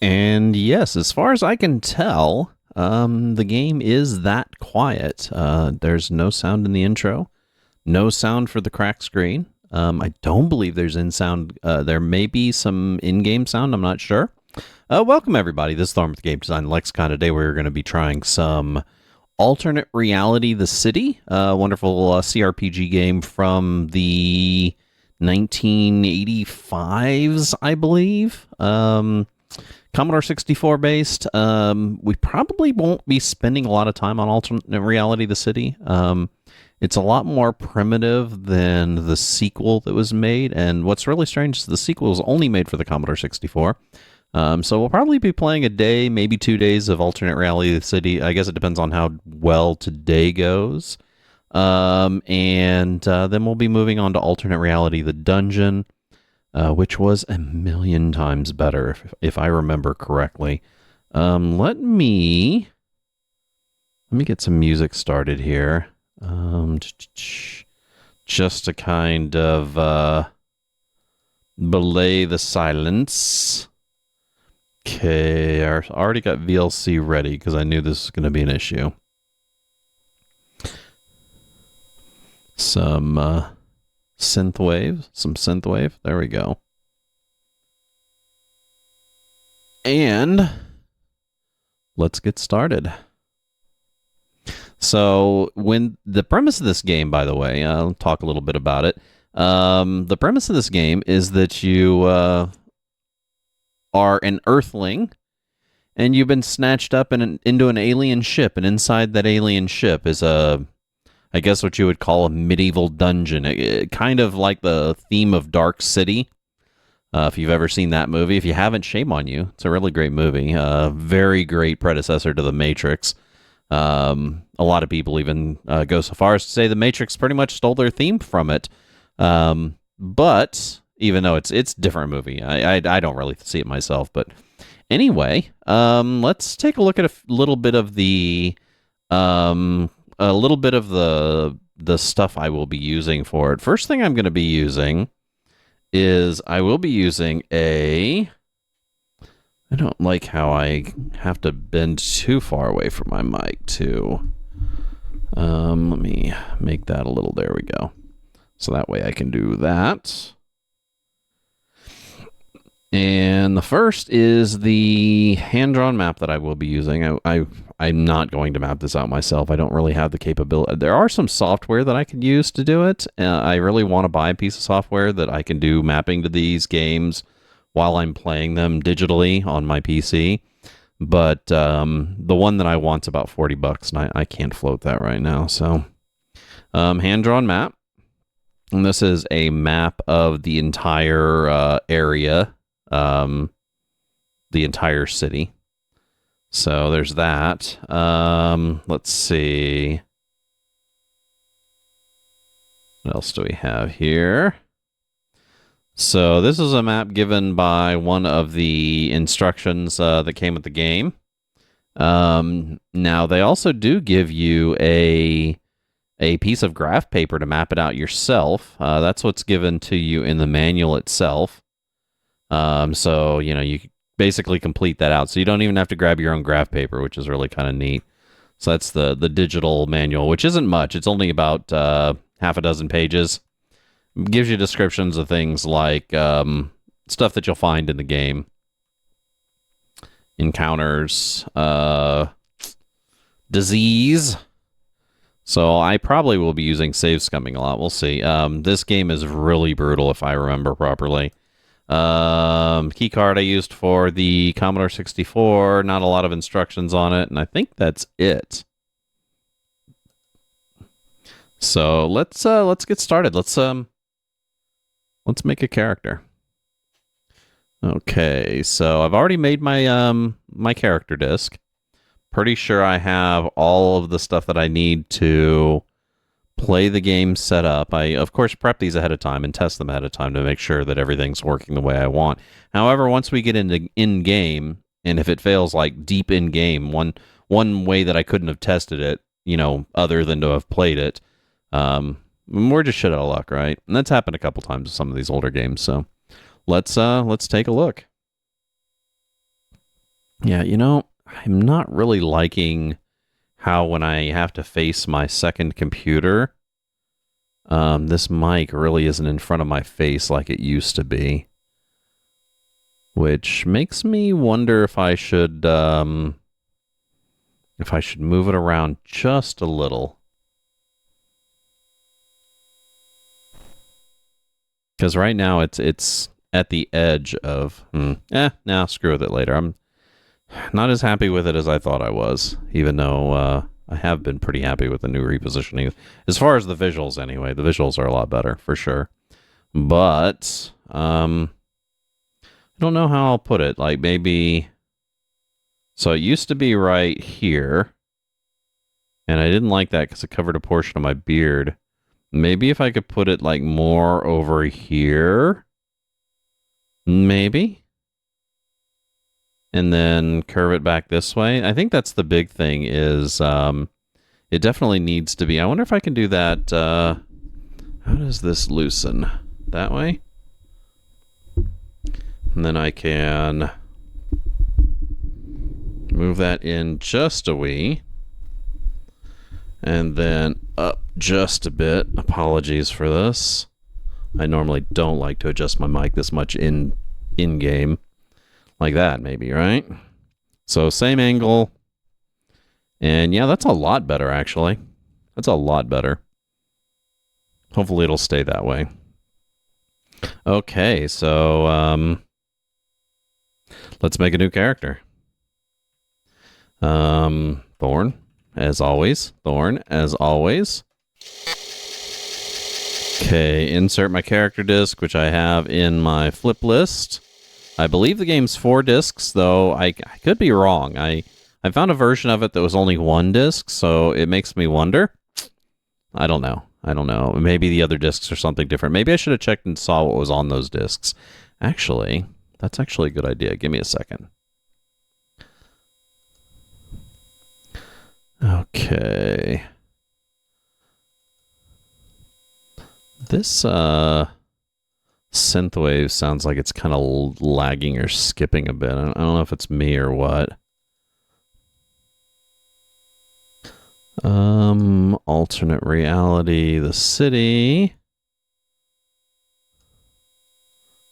And yes, as far as I can tell, the game is that quiet. There's no sound in the intro, no sound for the crack screen. I don't believe there's in sound. There may be some in-game sound. I'm not sure. Welcome everybody. This is Thorn with Game Design Lexicon. Today we're going to be trying some alternate reality: The City, a wonderful CRPG game from the 1985s, I believe. Commodore 64 based. We probably won't be spending a lot of time on alternate reality: The City. It's a lot more primitive than the sequel that was made, and what's really strange is the sequel was only made for the Commodore 64. So we'll probably be playing a day, maybe 2 days of alternate reality: The City. I guess it depends on how well today goes. And then we'll be moving on to alternate reality: The Dungeon, which was a million times better, if I remember correctly. Let me get some music started here. Just to kind of belay the silence. Okay, I already got VLC ready because I knew this was going to be an issue. Some synthwave. There we go. And let's get started. So, when the premise of this game, by the way, I'll talk a little bit about it. The premise of this game is that you are an Earthling, and you've been snatched up into an alien ship, and inside that alien ship is I guess what you would call a medieval dungeon, kind of like the theme of Dark City. If you've ever seen that movie, if you haven't, shame on you. It's a really great movie. Very great predecessor to The Matrix. A lot of people even go so far as to say The Matrix pretty much stole their theme from it. But even though it's a different movie, I don't really see it myself. But anyway, let's take a look at a little bit of the the stuff I will be using for it. First thing I'm going to be using is I will be using I don't like how I have to bend too far away from my mic too. Let me make that a little, there we go. So that way I can do that. And the first is the hand-drawn map that I will be using. I'm not going to map this out myself. I don't really have the capability. There are some software that I could use to do it. I really want to buy a piece of software that I can do mapping to these games while I'm playing them digitally on my PC. But the one that I want's about $40, and I can't float that right now. So, hand-drawn map. And this is a map of the entire area. The entire city. So there's that. Let's see. What else do we have here? So this is a map given by one of the instructions that came with the game. Now they also do give you a piece of graph paper to map it out yourself. That's what's given to you in the manual itself. So, you basically complete that out. So you don't even have to grab your own graph paper, which is really kind of neat. So that's the digital manual, which isn't much. It's only about half a dozen pages. It gives you descriptions of things like stuff that you'll find in the game. Encounters, disease. So I probably will be using save scumming a lot. We'll see. This game is really brutal if I remember properly. Key card I used for the Commodore 64, not a lot of instructions on it, and I think that's it. So let's get started. Let's make a character. Okay, so I've already made my my character disc. Pretty sure I have all of the stuff that I need to play the game set up. I, of course, prep these ahead of time and test them ahead of time to make sure that everything's working the way I want. However, once we get into in-game, and if it fails like deep in-game, one way that I couldn't have tested it, other than to have played it, we're just shit out of luck, right? And that's happened a couple times with some of these older games. So let's take a look. Yeah, I'm not really liking how when I have to face my second computer, this mic really isn't in front of my face like it used to be. Which makes me wonder if I should move it around just a little. Because right now it's at the edge of, screw with it later. I'm not as happy with it as I thought I was, even though I have been pretty happy with the new repositioning. As far as the visuals, anyway, the visuals are a lot better, for sure. But, I don't know how I'll put it. Like, maybe... So it used to be right here, and I didn't like that because it covered a portion of my beard. Maybe if I could put it, like, more over here? Maybe? And then curve it back this way. I think that's the big thing is it definitely needs to be. I wonder if I can do that. How does this loosen? That way? And then I can move that in just a wee. And then up just a bit. Apologies for this. I normally don't like to adjust my mic this much in-game. Like that, maybe, right? So same angle. And yeah, that's a lot better, actually. That's a lot better. Hopefully it'll stay that way. Okay, so let's make a new character. Thorn, as always. Thorn, as always. Okay, insert my character disc, which I have in my flip list. I believe the game's 4 discs, though I could be wrong. I found a version of it that was only 1 disc, so it makes me wonder. I don't know. Maybe the other discs are something different. Maybe I should have checked and saw what was on those discs. Actually, that's actually a good idea. Give me a second. Okay. This, synthwave sounds like it's kind of lagging or skipping a bit. I don't know if it's me or what. Alternate reality, the city.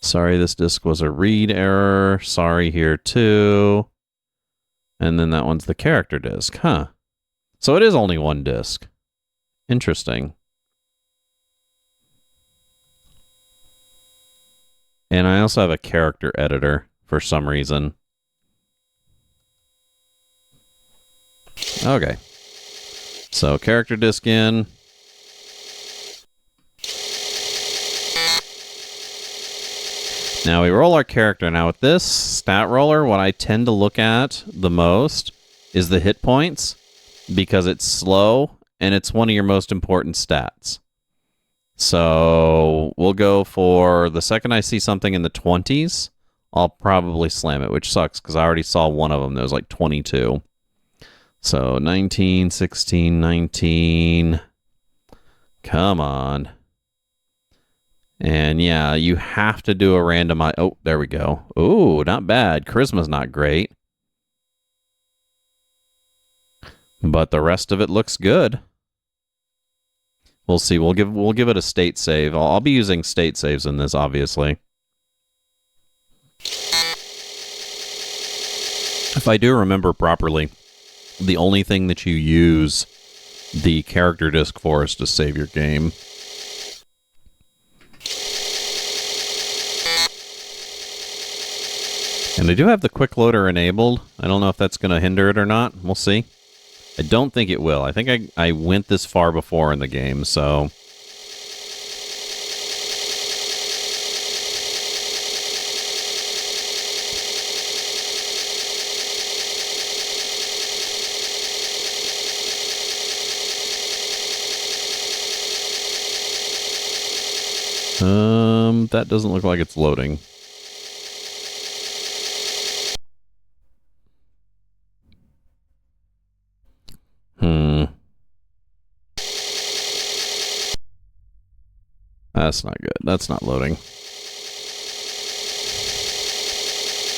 Sorry, this disk was a read error. Sorry here too. And then that one's the character disk, huh? So it is only 1 disk. Interesting. And I also have a character editor for some reason. Okay. So character disk in. Now we roll our character. Now with this stat roller, what I tend to look at the most is the hit points because it's slow and it's one of your most important stats. So we'll go for the second I see something in the 20s, I'll probably slam it, which sucks because I already saw one of them that was like 22. So 19, 16, 19. Come on. And yeah, you have to do a randomize. Oh, there we go. Ooh, not bad. Charisma's not great. But the rest of it looks good. We'll see. We'll give it a state save. I'll be using state saves in this, obviously. If I do remember properly, the only thing that you use the character disc for is to save your game. And I do have the quick loader enabled. I don't know if that's going to hinder it or not. We'll see. I don't think it will. I think I went this far before in the game, so... that doesn't look like it's loading. That's not good. That's not loading.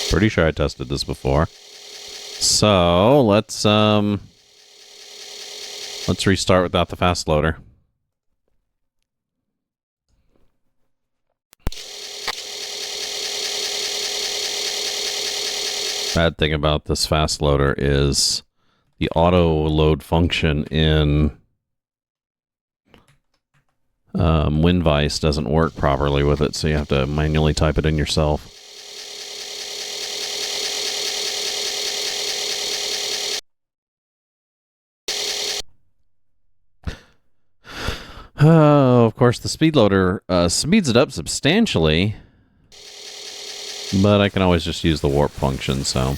Pretty sure I tested this before. So let's restart without the fast loader. Bad thing about this fast loader is the auto load function in WinVice doesn't work properly with it, so you have to manually type it in yourself. Oh, of course, the speed loader speeds it up substantially, but I can always just use the warp function, so.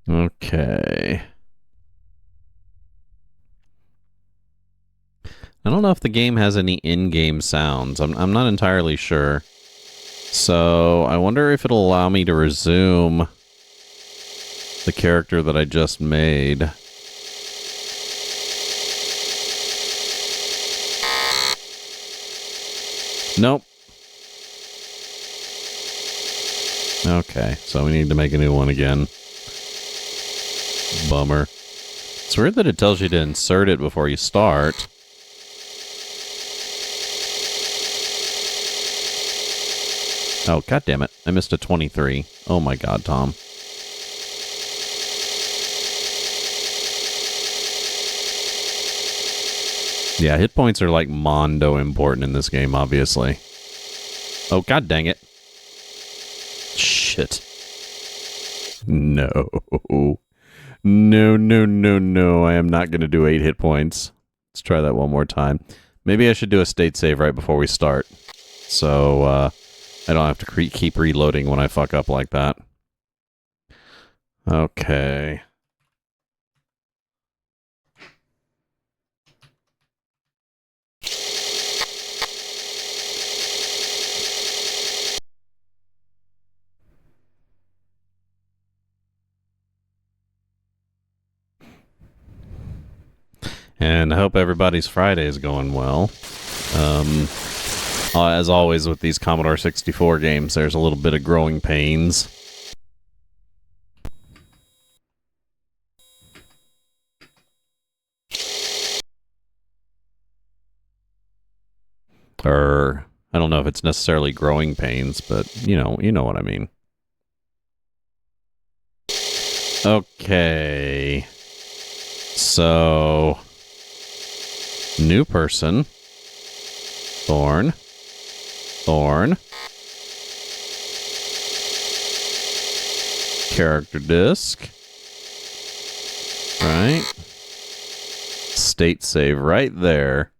Okay. I don't know if the game has any in-game sounds. I'm not entirely sure. So I wonder if it'll allow me to resume the character that I just made. Nope. Okay, so we need to make a new one again. Bummer. It's weird that it tells you to insert it before you start. Oh, god damn it. I missed a 23. Oh my god, Tom. Yeah, hit points are like mondo important in this game, obviously. Oh, god dang it. Shit. No. No, no, no, no. I am not going to do 8 hit points. Let's try that one more time. Maybe I should do a state save right before we start. So, I don't have to keep reloading when I fuck up like that. Okay. And I hope everybody's Friday is going well. As always with these Commodore 64 games, there's a little bit of growing pains. Or, I don't know if it's necessarily growing pains, but, you know what I mean. Okay. So, new person. Thorn. Character disk. Right. State save right there.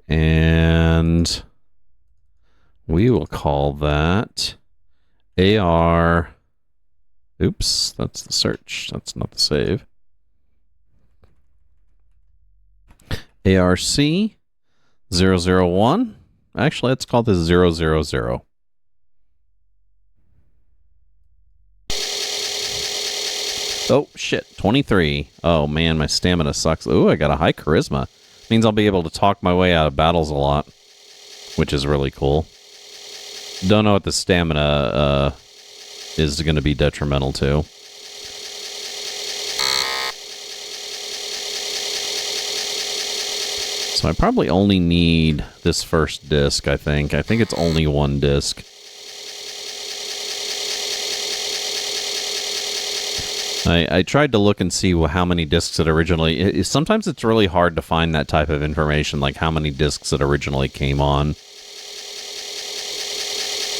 And we will call that AR. Oops, that's the search. That's not the save. ARC 001. Actually, let's call this 000. Oh, shit. 23. Oh, man, my stamina sucks. Ooh, I got a high charisma. Means I'll be able to talk my way out of battles a lot, which is really cool. Don't know what the stamina is going to be detrimental to. So I probably only need this first disc, I think. I think it's only one disc. I tried to look and see how many discs it originally... Sometimes it's really hard to find that type of information, like how many discs it originally came on.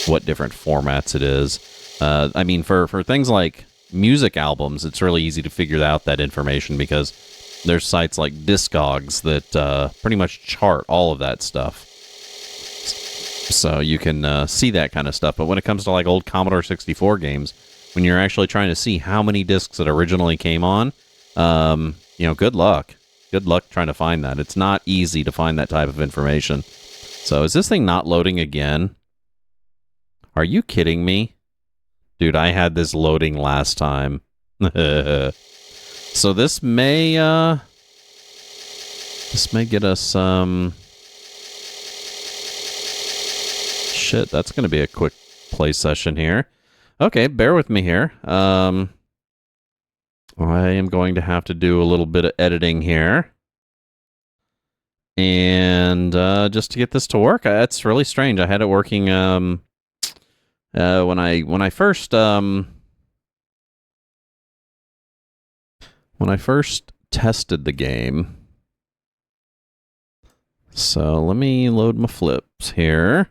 What different formats it is. I mean, for things like music albums, it's really easy to figure out that information because there's sites like Discogs that pretty much chart all of that stuff. So you can see that kind of stuff. But when it comes to like old Commodore 64 games, when you're actually trying to see how many discs it originally came on, good luck. Good luck trying to find that. It's not easy to find that type of information. So is this thing not loading again? Are you kidding me? Dude, I had this loading last time. So this may This may get us shit, that's going to be a quick play session here. Okay, bear with me here. I am going to have to do a little bit of editing here. And just to get this to work, it's really strange. I had it working when I first tested the game. So let me load my flips here.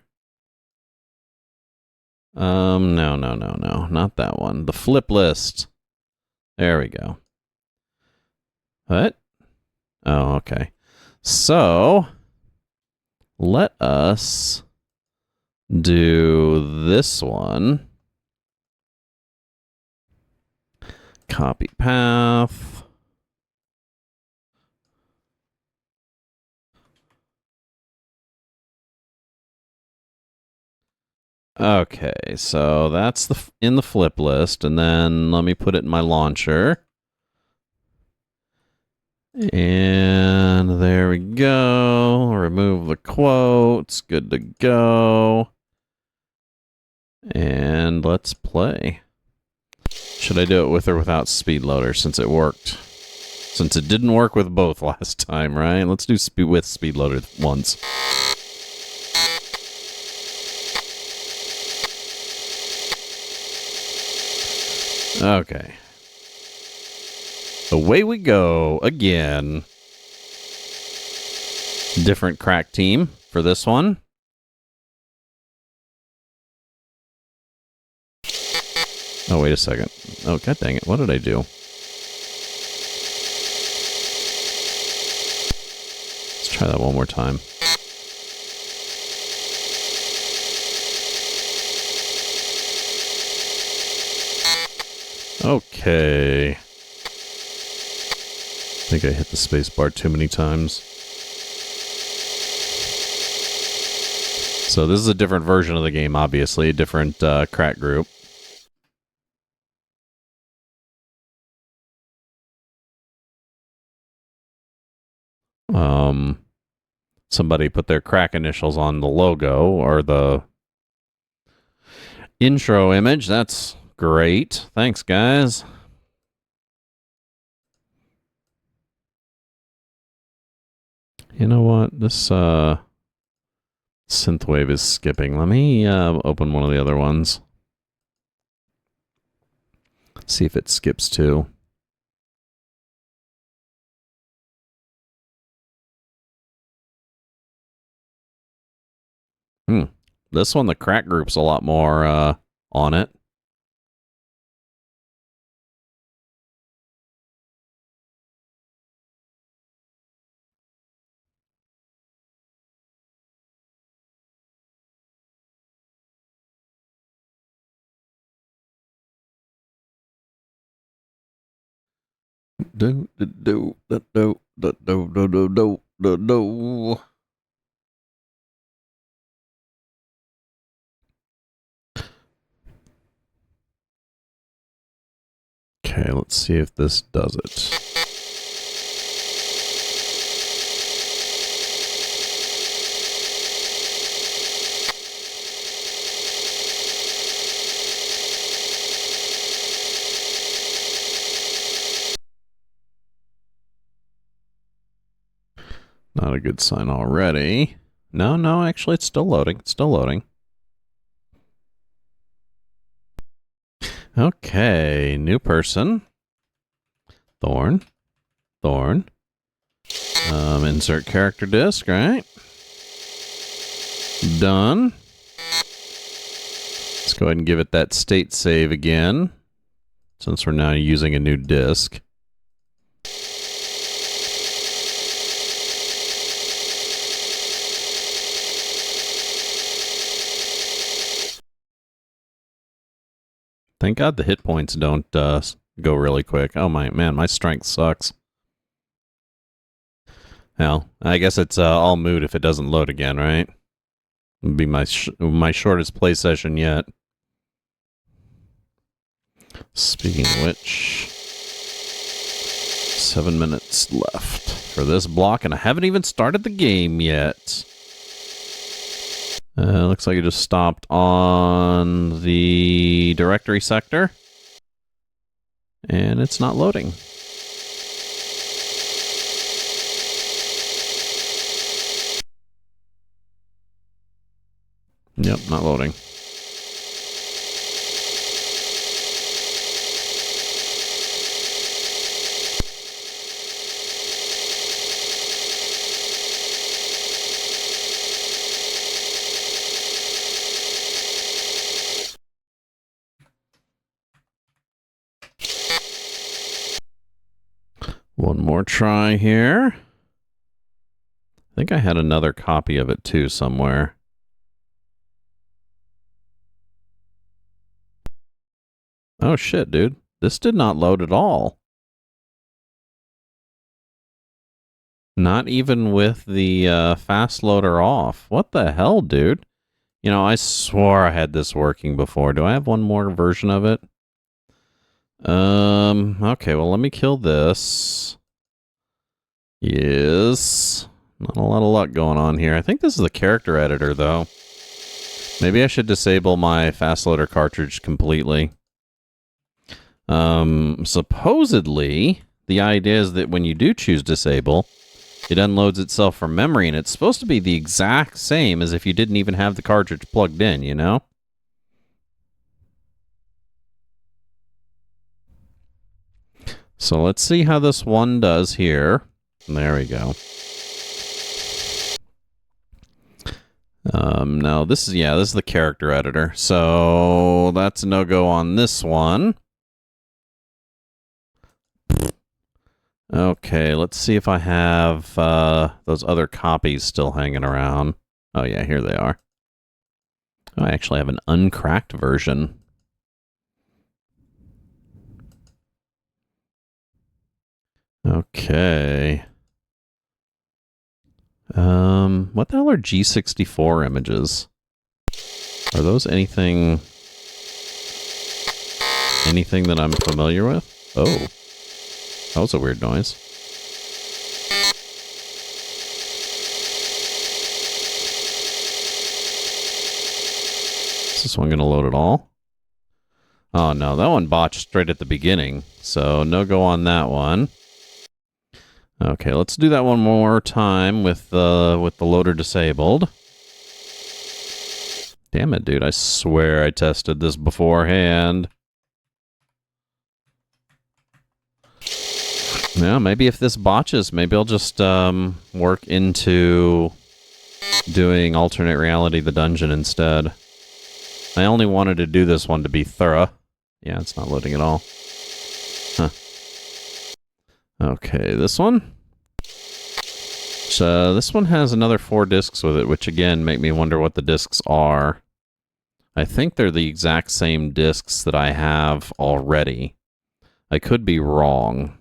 No, not that one. The flip list. There we go. What? Oh, okay. So let us do this one. Copy path. Okay, so that's in the flip list, and then let me put it in my launcher. And there we go. Remove the quotes. Good to go. And let's play. Should I do it with or without speed loader since it worked? Since it didn't work with both last time, right? Let's do with speed loader once. Okay. Away we go again. Different crack team for this one. Oh, wait a second. Oh, god dang it. What did I do? Let's try that one more time. Okay. I think I hit the space bar too many times. So this is a different version of the game, obviously. A different crack group. Somebody put their crack initials on the logo or the intro image. That's great. Thanks, guys. You know what? This synthwave is skipping. Let me open one of the other ones. See if it skips too. This one, the crack group's a lot more on it. Do. Okay, let's see if this does it. Not a good sign already. No, actually it's still loading. It's still loading. Okay, new person. Thorn. Insert character disk, right? Done. Let's go ahead and give it that state save again, since we're now using a new disk. Thank God the hit points don't go really quick. Oh my strength sucks. Well, I guess it's all moot if it doesn't load again, right? It'd be my shortest play session yet. Speaking of which, 7 minutes left for this block, and I haven't even started the game yet. Looks like it just stopped on the directory sector. And it's not loading. Yep, not loading. One more try here. I think I had another copy of it too somewhere. Oh shit, dude. This did not load at all. Not even with the fast loader off. What the hell, dude? You know, I swore I had this working before. Do I have one more version of it? Okay, well, let me kill this. Yes. Not a lot of luck going on here. I think this is the character editor, though. Maybe I should disable my fast loader cartridge completely. Supposedly, the idea is that when you do choose disable, it unloads itself from memory, and it's supposed to be the exact same as if you didn't even have the cartridge plugged in, you know? So let's see how this one does here. There we go. Now this is the character editor. So that's a no-go on this one. Okay, let's see if I have those other copies still hanging around. Oh yeah, here they are. Oh, I actually have an uncracked version. Okay. What the hell are G64 images? Are those anything that I'm familiar with? Oh. That was a weird noise. Is this one going to load at all? Oh no, that one botched straight at the beginning. So no go on that one. Okay, let's do that one more time with the loader disabled. Damn it, dude. I swear I tested this beforehand. Yeah, maybe if this botches, maybe I'll just work into doing alternate reality the dungeon instead. I only wanted to do this one to be thorough. Yeah, it's not loading at all. Huh. Okay, this one. So this one has another 4 discs with it, which again make me wonder what the discs are. I think they're the exact same discs that I have already. I could be wrong.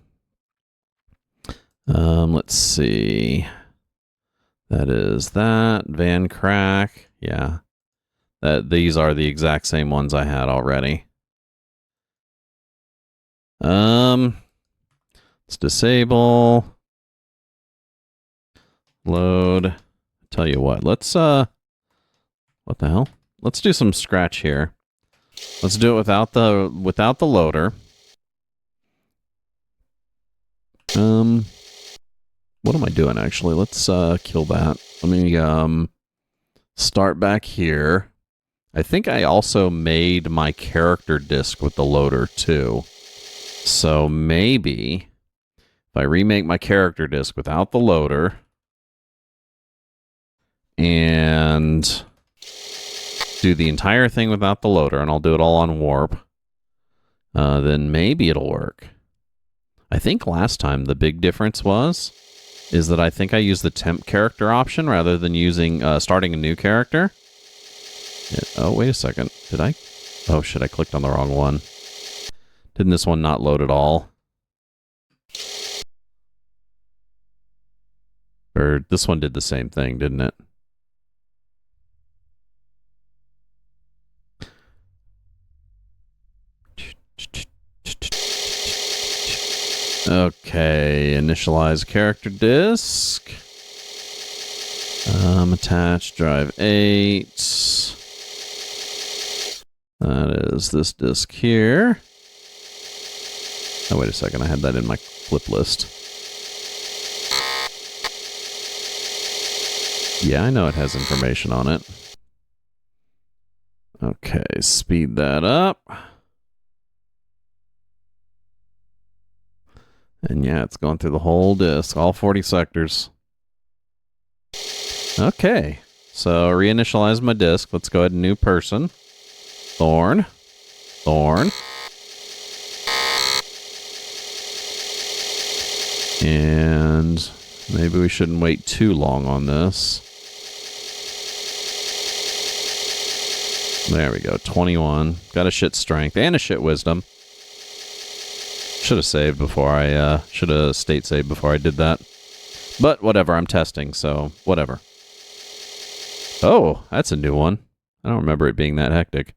Let's see. That is that. Van Crack. Yeah. These are the exact same ones I had already. Let's disable. Load. Tell you what, let's what the hell? Let's do some scratch here. Let's do it without the loader. What am I doing actually? Let's kill that. Let me start back here. I think I also made my character disc with the loader too. So maybe if I remake my character disc without the loader and do the entire thing without the loader, and I'll do it all on warp, then maybe it'll work. I think last time the big difference is that I think I used the temp character option rather than using starting a new character. Yeah. Oh, wait a second. Did I? Oh, shit, I clicked on the wrong one. Didn't this one not load at all? Or this one did the same thing, didn't it? Okay, initialize character disk. Attach drive 8. That is this disk here. Oh, wait a second. I had that in my flip list. Yeah, I know it has information on it. Okay, speed that up. And yeah, it's going through the whole disk, all 40 sectors. Okay, so reinitialize my disk. Let's go ahead and new person. Thorn. And maybe we shouldn't wait too long on this. There we go, 21. Got a shit strength and a shit wisdom. Should have saved before I, should have state saved before I did that. But whatever, I'm testing, so whatever. Oh, that's a new one. I don't remember it being that hectic.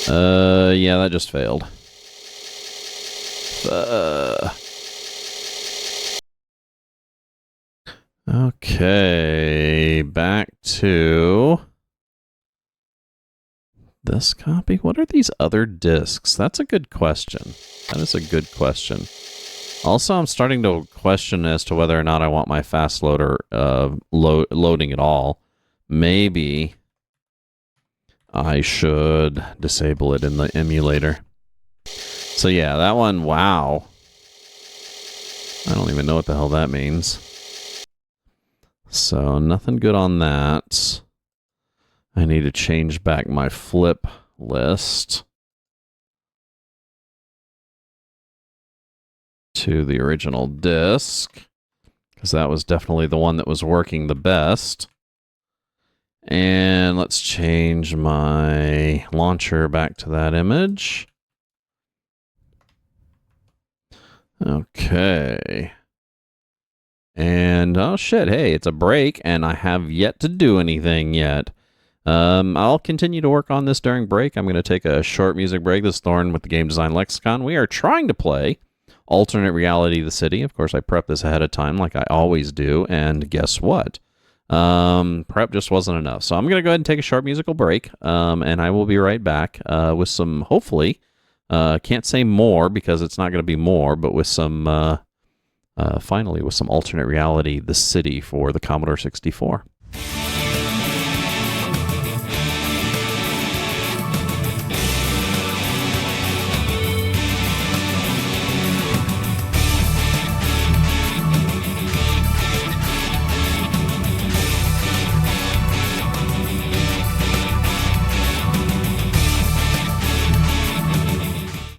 Yeah, that just failed. Okay, back to this copy. What are these other discs? That's a good question. That is a good question. Also, I'm starting to question as to whether or not I want my fast loader loading at all. Maybe I should disable it in the emulator. So yeah, that one, wow. I don't even know what the hell that means. So nothing good on that. I need to change back my flip list to the original disk, because that was definitely the one that was working the best. And let's change my launcher back to that image. Okay. And oh shit, hey, it's a break and I have yet to do anything yet. I'll continue to work on this during break. I'm going to take a short music break. This is Thorn with the Game Design Lexicon. We are trying to play Alternate Reality: The City. Of course, I prepped this ahead of time like I always do, and guess what? Prep just wasn't enough. So I'm going to go ahead and take a short musical break, and I will be right back with some, hopefully, can't say more because it's not going to be more, but with some, finally, with some Alternate Reality: The City for the Commodore 64.